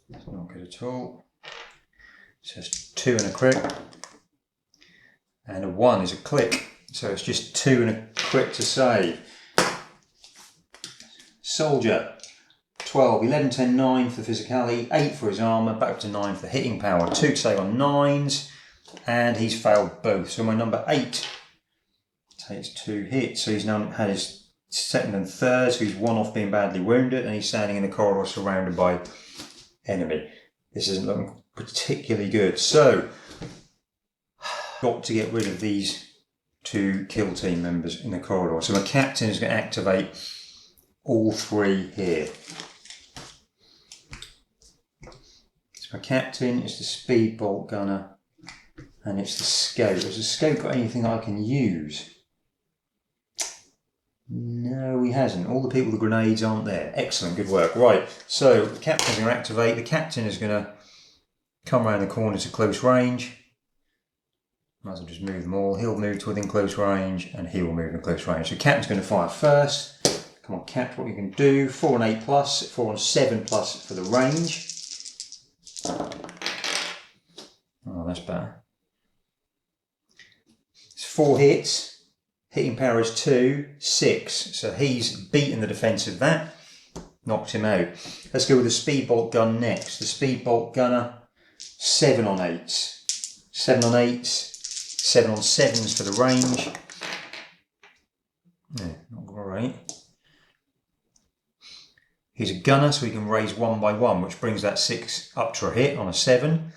That's not good at all. It says 2 and a crit. And a 1 is a click. So it's just 2 and a crit to save. Soldier, 12, 11, 10, 9 for the physicality, 8 for his armour, back up to 9 for the hitting power, 2 to save on 9s, and he's failed both. So my number 8 takes 2 hits, so he's now had his 2nd and 3rd, so he's 1 off being badly wounded, and he's standing in the corridor surrounded by enemy. This isn't looking particularly good. So Got to get rid of these 2 kill team members in the corridor. So my captain is going to activate all 3 here. So my captain is the speed bolt gunner and it's the scout. Has the scout got anything I can use? No, he hasn't. All the people with the grenades aren't there. Excellent, good work. Right, so the captain's going to activate. The captain is going to come around the corner to close range. Might as well just move them all. He'll move to within close range and he will move in close range. So captain's going to fire first. Come on, Cap, what you can do. 4 and 8 plus, 4 and 7 plus for the range. Oh, that's better. It's 4 hits. Hitting power is 2, 6. So he's beaten the defence of that. Knocked him out. Let's go with the speed bolt gun next. The speed bolt gunner, 7 on 8s. 7 on 8s. 7 on 7s for the range. No, not great. He's a gunner, so he can raise 1 by 1, which brings that 6 up to a hit on a 7.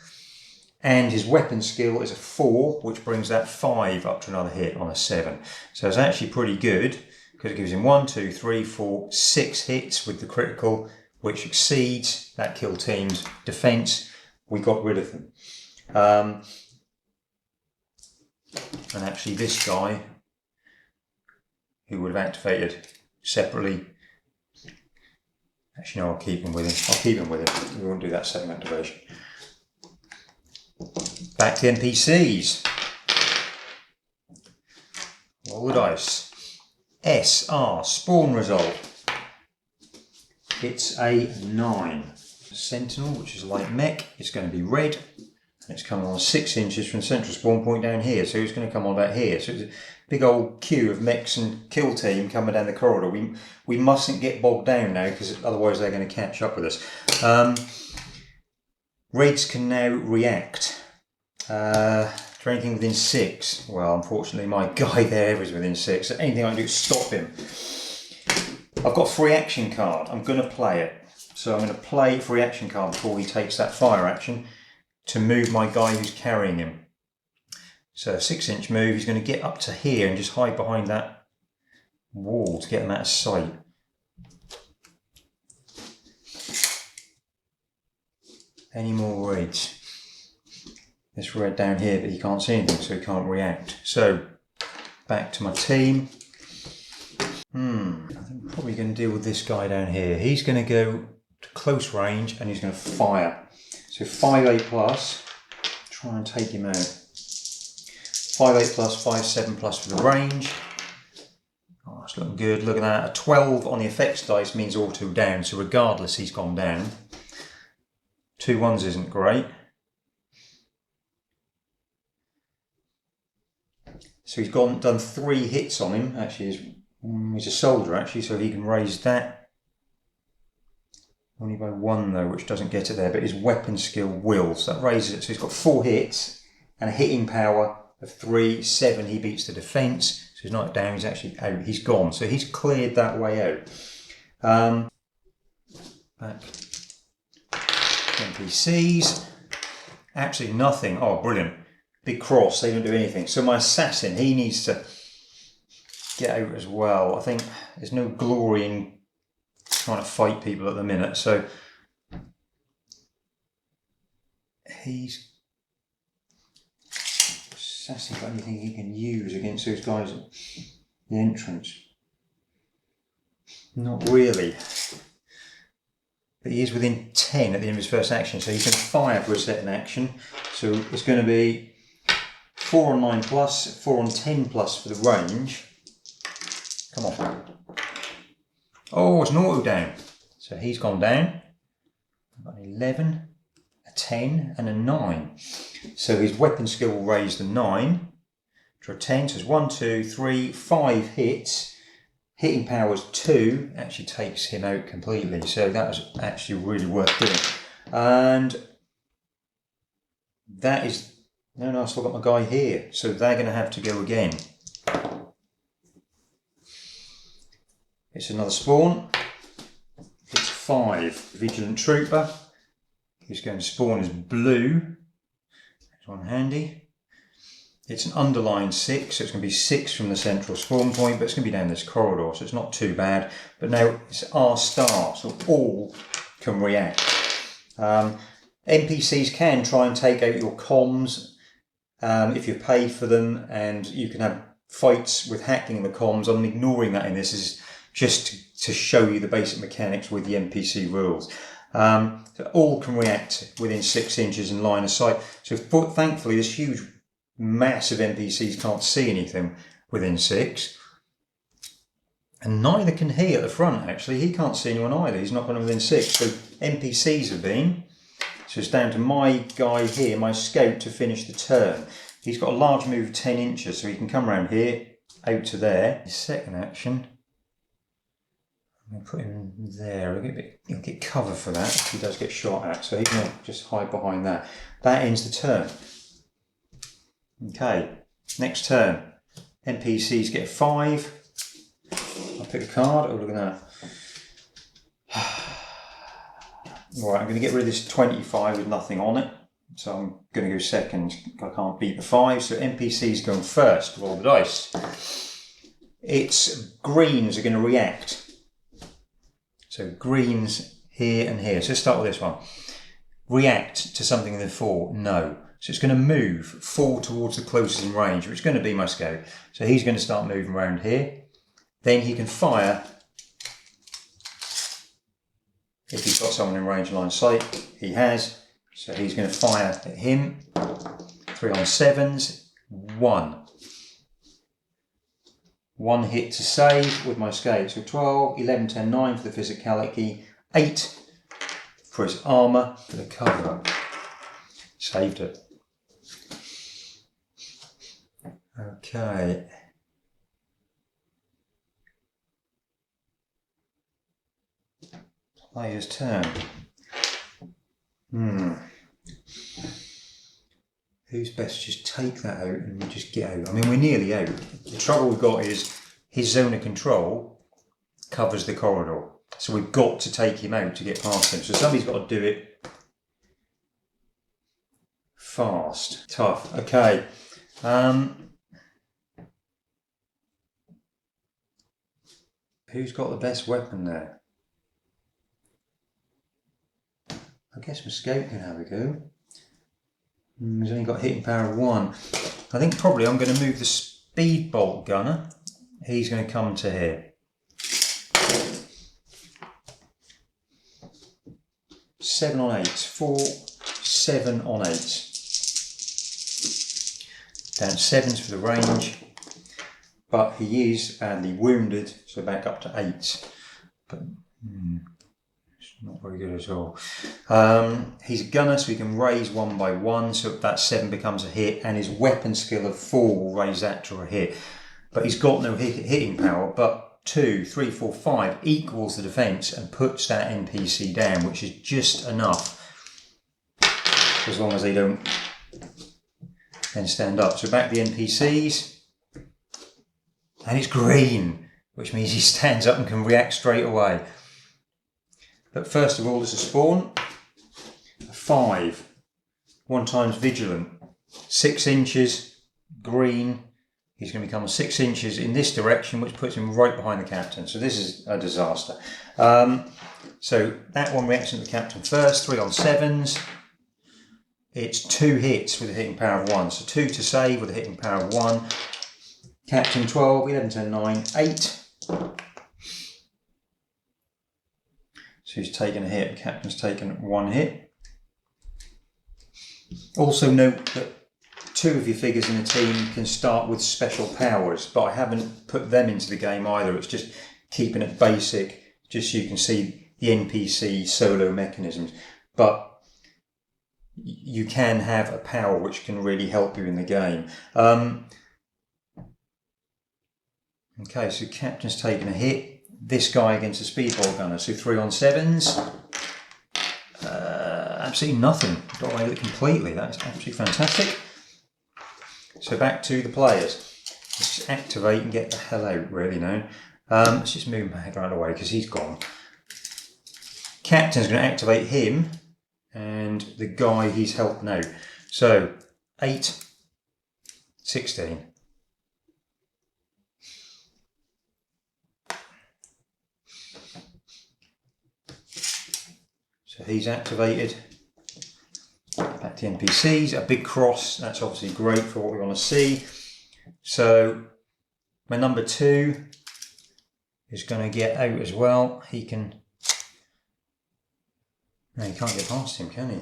And his weapon skill is a 4, which brings that 5 up to another hit on a 7. So it's actually pretty good, because it gives him 1, 2, 3, 4, 6 hits with the critical, which exceeds that kill team's defence. We got rid of them. And actually this guy, who would have activated separately, actually no, I'll keep him with him. I'll keep him with him. We won't do that second activation. Back to NPCs. Roll the dice. SR, spawn result. It's a 9. Sentinel, which is light mech, is going to be red. And it's coming on 6 inches from the central spawn point down here. So it's going to come on about here. So it's a big old queue of mechs and kill team coming down the corridor. We mustn't get bogged down now, because otherwise they're going to catch up with us. Raids can now react. For anything within 6. Well, unfortunately my guy there is within 6. So anything I can do to stop him. I've got a free action card. I'm going to play it. So I'm going to play a free action card before he takes that fire action to move my guy who's carrying him. So a 6-inch move, he's going to get up to here and just hide behind that wall to get him out of sight. Any more raids? This red down here, but he can't see anything, so he can't react. So, back to my team. I think I'm probably going to deal with this guy down here. He's going to go to close range and he's going to fire. So 5-8 plus, try and take him out. 5-8 plus, 5-7 plus for the range. Oh, that's looking good. Look at that. A 12 on the effects dice means auto down, so regardless, he's gone down. 2 1s isn't great. So he's done 3 hits on him. Actually, he's a soldier actually, so he can raise that. Only by 1 though, which doesn't get it there, but his weapon skill will. So that raises it. So he's got 4 hits and a hitting power of 3, 7. He beats the defence. So he's not down, he's actually out. He's gone. So he's cleared that way out. Back to NPCs. Absolutely nothing. Oh, brilliant. Big cross, they don't do anything. So my assassin, he needs to get out as well. I think there's no glory in trying to fight people at the minute. So he's assassin got anything he can use against those guys at the entrance? Not really. But he is within 10 at the end of his first action, so he can fire for a second action. So it's going to be 4 on 9 plus, 4 on 10 plus for the range. Come on. Oh, it's an auto down. So he's gone down. I've got an 11, a 10 and a 9. So his weapon skill will raise the 9 to a 10. So it's 1, 2, 3, 5 hits. Hitting power is 2, actually takes him out completely. So that was actually really worth doing. And that is, no, I've still got my guy here. So they're going to have to go again. It's another spawn. It's 5. Vigilant Trooper. He's going to spawn as blue. There's one handy. It's an underlined 6, so it's going to be 6 from the central spawn point, but it's going to be down this corridor, so it's not too bad. But now it's R star, so all can react. NPCs can try and take out your comms if you pay for them, and you can have fights with hacking the comms. I'm ignoring that in this, is just to show you the basic mechanics with the NPC rules. So all can react within 6 inches in line of sight. So thankfully this huge mass of NPCs can't see anything within 6. And neither can he at the front, actually. He can't see anyone either. He's not going within 6. So NPCs have been. So it's down to my guy here, my scout, to finish the turn. He's got a large move of 10 inches, so he can come around here, out to there. His second action, I'm going to put him there. He'll get cover for that if he does get shot at, so he can just hide behind that. That ends the turn. Okay, next turn. NPCs get 5. I'll pick a card. Oh, look at that. Right, I'm going to get rid of this 25 with nothing on it. So I'm going to go second. I can't beat the 5. So NPC's going first. Roll the dice. It's greens are going to react. So greens here and here. So let's start with this one. React to something in the 4. No. So it's going to move 4 towards the closest in range, which is going to be my scout. So he's going to start moving around here. Then he can fire if he's got someone in range line of sight. He has. So he's going to fire at him. 3 on 7s. 1. 1 hit to save with my scout. So 12, 11, 10, 9 for the physicality. 8 for his armour for the cover. Saved it. Okay. Player's turn. Who's best to just take that out and we just get out? I mean, we're nearly out. The trouble we've got is his zone of control covers the corridor. So we've got to take him out to get past him. So somebody's got to do it fast. Tough. Okay. Who's got the best weapon there? I guess my scout can have a go. He's only got hitting power of 1. I think probably I'm going to move the speed bolt gunner. He's going to come to here. 7 on 8s. 4, 7 on 8s. Down 7s for the range. But he is badly wounded, so back up to 8. But not very good at all. He's a gunner, so he can raise 1 by 1, so that 7 becomes a hit, and his weapon skill of 4 will raise that to a hit. But he's got no hitting power, but 2, 3, 4, 5 equals the defence and puts that NPC down, which is just enough, as long as they don't then stand up. So back the NPCs, and it's green, which means he stands up and can react straight away. But first of all, there's a spawn. A 5. 1 times vigilant. 6 inches, green. He's going to become 6 inches in this direction, which puts him right behind the captain. So this is a disaster. So that one reacts to the captain first. 3 on 7s. It's 2 hits with a hitting power of 1. So 2 to save with a hitting power of 1. Captain 12, 11, 10, 9, 8. So he's taken a hit, the captain's taken 1 hit. Also note that 2 of your figures in the team can start with special powers, but I haven't put them into the game either. It's just keeping it basic, just so you can see the NPC solo mechanisms. But you can have a power which can really help you in the game. Okay, so captain's taken a hit. This guy against a speedball gunner, so 3 on 7s. Absolutely nothing. Got away with it completely. That is absolutely fantastic. So back to the players. Let's just activate and get the hell out, really now. Let's just move him back out of the way because he's gone. Captain's going to activate him and the guy he's helping out. So 8, 16. So he's activated. Back to NPCs, a big cross, that's obviously great for what we want to see. So my number 2 is going to get out as well. He can, no, he can't get past him, can he?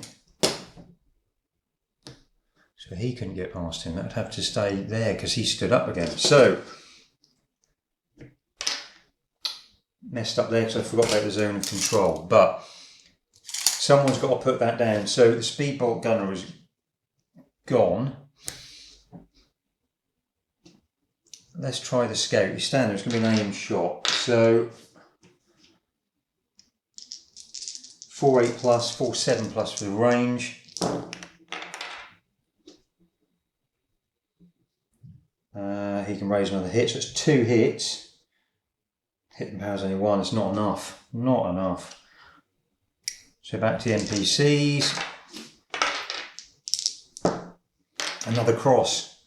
So he couldn't get past him, that would have to stay there because he stood up again. So, messed up there because I forgot about the zone of control, but someone's got to put that down. So the speedbolt gunner is gone. Let's try the scout. He's standing there, it's going to be an aim shot. So 4.8 plus, 4.7 plus for the range. He can raise another hit, so it's 2 hits. Hitting power's only 1, it's not enough. Not enough. So back to the NPCs. Another cross.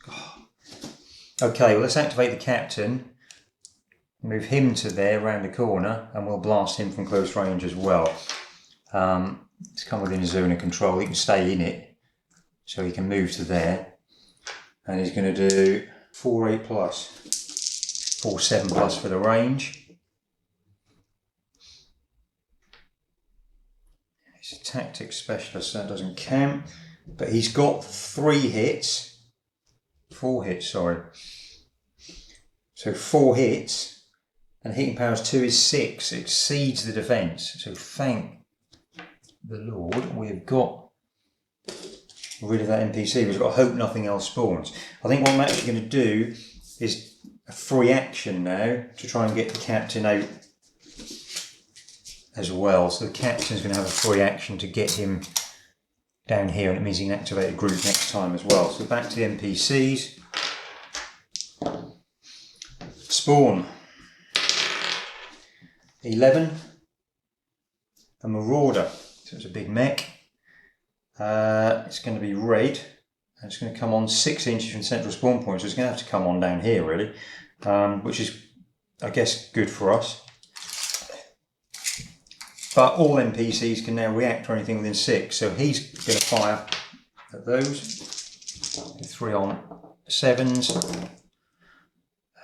Okay, well let's activate the captain. Move him to there, around the corner, and we'll blast him from close range as well. It's come within a zone of control. He can stay in it, so he can move to there. And he's going to do 4.8 plus, 4.7 plus for the range. He's a tactics specialist, so that doesn't count. But he's got 4 hits, sorry. So 4 hits, and hitting power's 2 is 6, exceeds the defence. So thank the Lord we've got rid of that NPC. We've got to hope nothing else spawns. I think what I'm actually going to do is a free action now to try and get the captain out as well. So the captain's going to have a free action to get him down here, and it means he can activate a group next time as well. So back to the NPCs. Spawn. 11. A Marauder. So it's a big mech. It's going to be red, and it's going to come on 6 inches from central spawn point, so it's going to have to come on down here really, which is, I guess, good for us. But all NPCs can now react to anything within 6, so he's going to fire at those. 3 on 7s.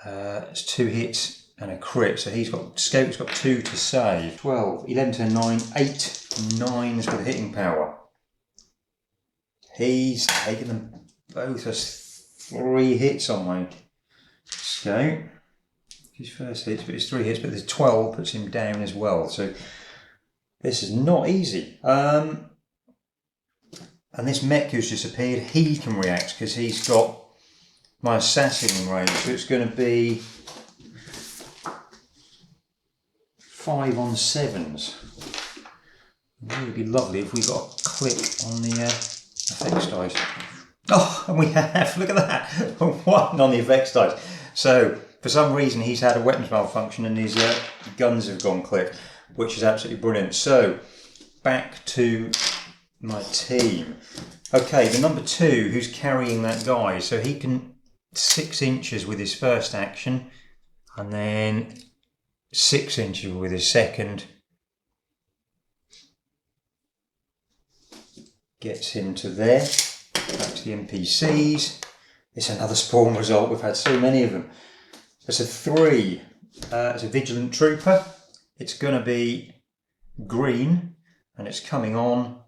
It's 2 hits and a crit, so Scout's got 2 to save. 12, 11 to 9, 8 9s with hitting power. He's taken them both as 3 hits on my Scout. His first hits, but it's 3 hits, but there's 12 puts him down as well. So this is not easy. And this mech who's just appeared, he can react because he's got my assassin in range. So it's going to be 5 on 7s. It would be lovely if we got a click on the effects dice. Oh, and we have, look at that, 1 on the effects dice. So for some reason he's had a weapons malfunction and his guns have gone click, which is absolutely brilliant. So back to my team. Okay, the number 2 who's carrying that guy, so he can 6 inches with his first action and then 6 inches with his second. Gets him to there. Back to the NPCs. It's another spawn result. We've had so many of them. It's a 3. It's a vigilant trooper. It's going to be green and it's coming on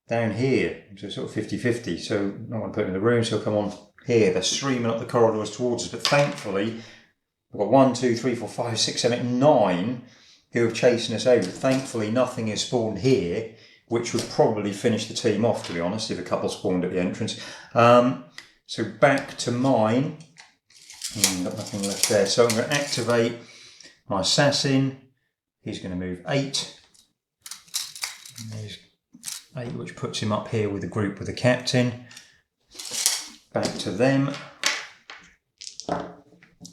down here. So sort of 50-50. So I'm not going to put him in the room, so he'll come on here. They're streaming up the corridors towards us. But thankfully, we've got 1, 2, 3, 4, 5, 6, 7, 8, 9 who are chasing us over. Thankfully, nothing is spawned here, which would probably finish the team off, to be honest, if a couple spawned at the entrance. So back to mine. Got nothing left there. So I'm going to activate my assassin. He's going to move 8. And there's 8, which puts him up here with the group with the captain. Back to them.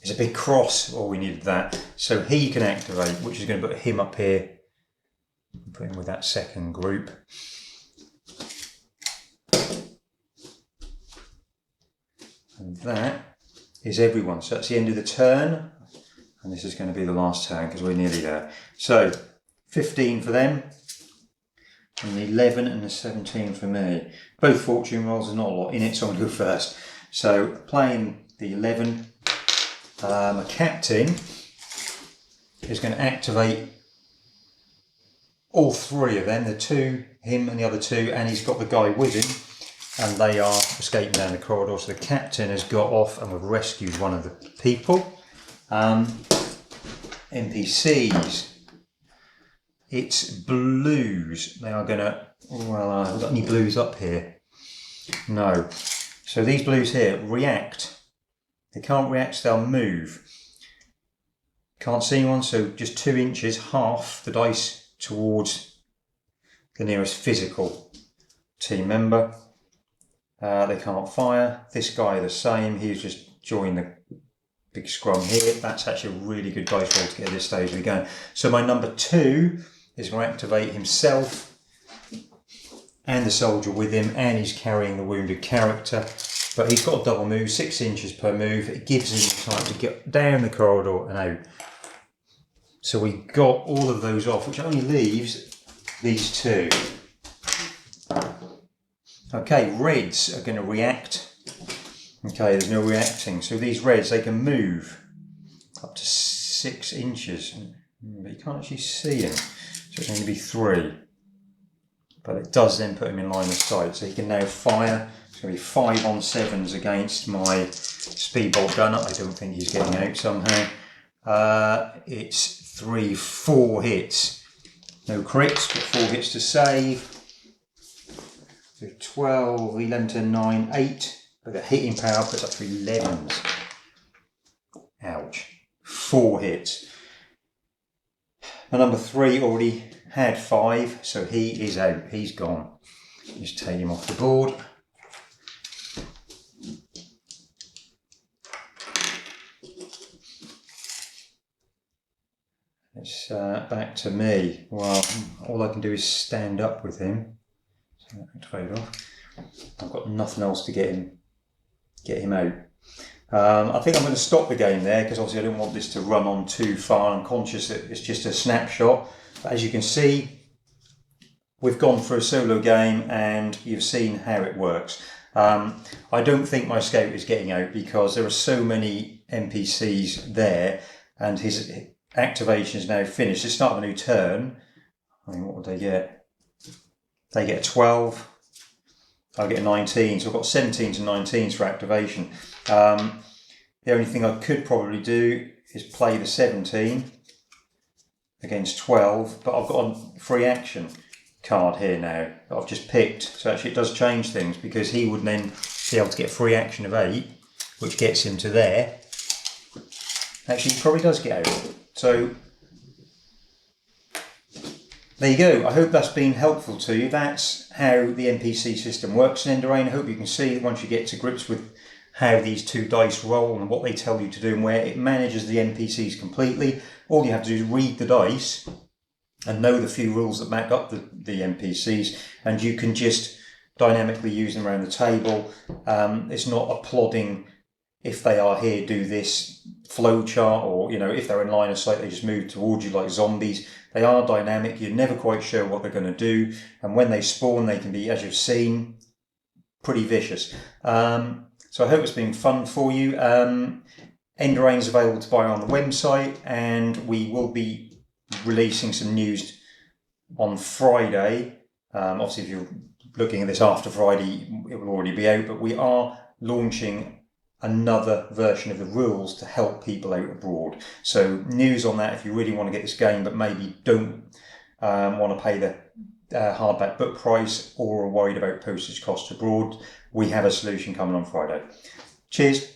It's a big cross. Oh, we needed that. So he can activate, which is going to put him up here. Put him with that second group. And that is everyone. So that's the end of the turn. And this is going to be the last turn because we're nearly there. So 15 for them. And the 11 and the 17 for me. Both fortune rolls, there's not a lot in it, so I'm going to go first. So playing the 11, a captain is going to activate all three of them, the two, him and the other two, and he's got the guy with him, and they are escaping down the corridor. So the captain has got off and we've rescued one of the people. NPCs. It's blues. They are going to... Well, have got any blues up here? No. So these blues here react. They can't react, so they'll move. Can't see anyone, so just 2 inches, half the dice towards the nearest physical team member. They can't fire. This guy the same. He's just joined the big scrum here. That's actually a really good dice roll to get at this stage of the game. So my number 2 is going to activate himself and the soldier with him, and he's carrying the wounded character. But he's got a double move, 6 inches per move. It gives him time to get down the corridor and out. So we got all of those off, which only leaves these 2. Okay, reds are going to react. Okay, there's no reacting. So these reds, they can move up to 6 inches. But you can't actually see him. So it's going to be 3. But it does then put him in line of sight. So he can now fire. It's going to be 5 on 7s against my speedbolt gunner. I don't think he's getting out somehow. It's 4 hits. No crits, but 4 hits to save. So 12, 11 to 9, 8. But the hitting power puts up 3 11s. Ouch. 4 hits. My number 3 already had 5, so he is out. He's gone. Just take him off the board. It's back to me. Well, all I can do is stand up with him. So activate off. I've got nothing else to get him out. I think I'm going to stop the game there because obviously I don't want this to run on too far. I'm conscious that it's just a snapshot. But as you can see, we've gone for a solo game and you've seen how it works. I don't think my scout is getting out because there are so many NPCs there and his activation is now finished. It's start of a new turn. I mean, what would they get? They get a 12. I get a 19. So I've got 17s and 19s for activation. The only thing I could probably do is play the 17 against 12, but I've got a free action card here now that I've just picked. So actually it does change things because he would then be able to get free action of 8, which gets him to there. Actually, he probably does get out. So there you go. I hope that's been helpful to you. That's how the NPC system works in Enderain. I hope you can see that once you get to grips with how these 2 dice roll and what they tell you to do and where it manages the NPCs completely. All you have to do is read the dice and know the few rules that back up the NPCs, and you can just dynamically use them around the table. It's not a plodding, if they are here, do this flow chart, or if they're in line of sight, they just move towards you like zombies. They are dynamic. You're never quite sure what they're going to do, and when they spawn, they can be, as you've seen, pretty vicious. So I hope it's been fun for you. Enderain is available to buy on the website, and we will be releasing some news on Friday. Obviously, if you're looking at this after Friday, it will already be out, but we are launching another version of the rules to help people out abroad. So news on that if you really want to get this game, but maybe don't want to pay the hardback book price or are worried about postage costs abroad. We have a solution coming on Friday. Cheers.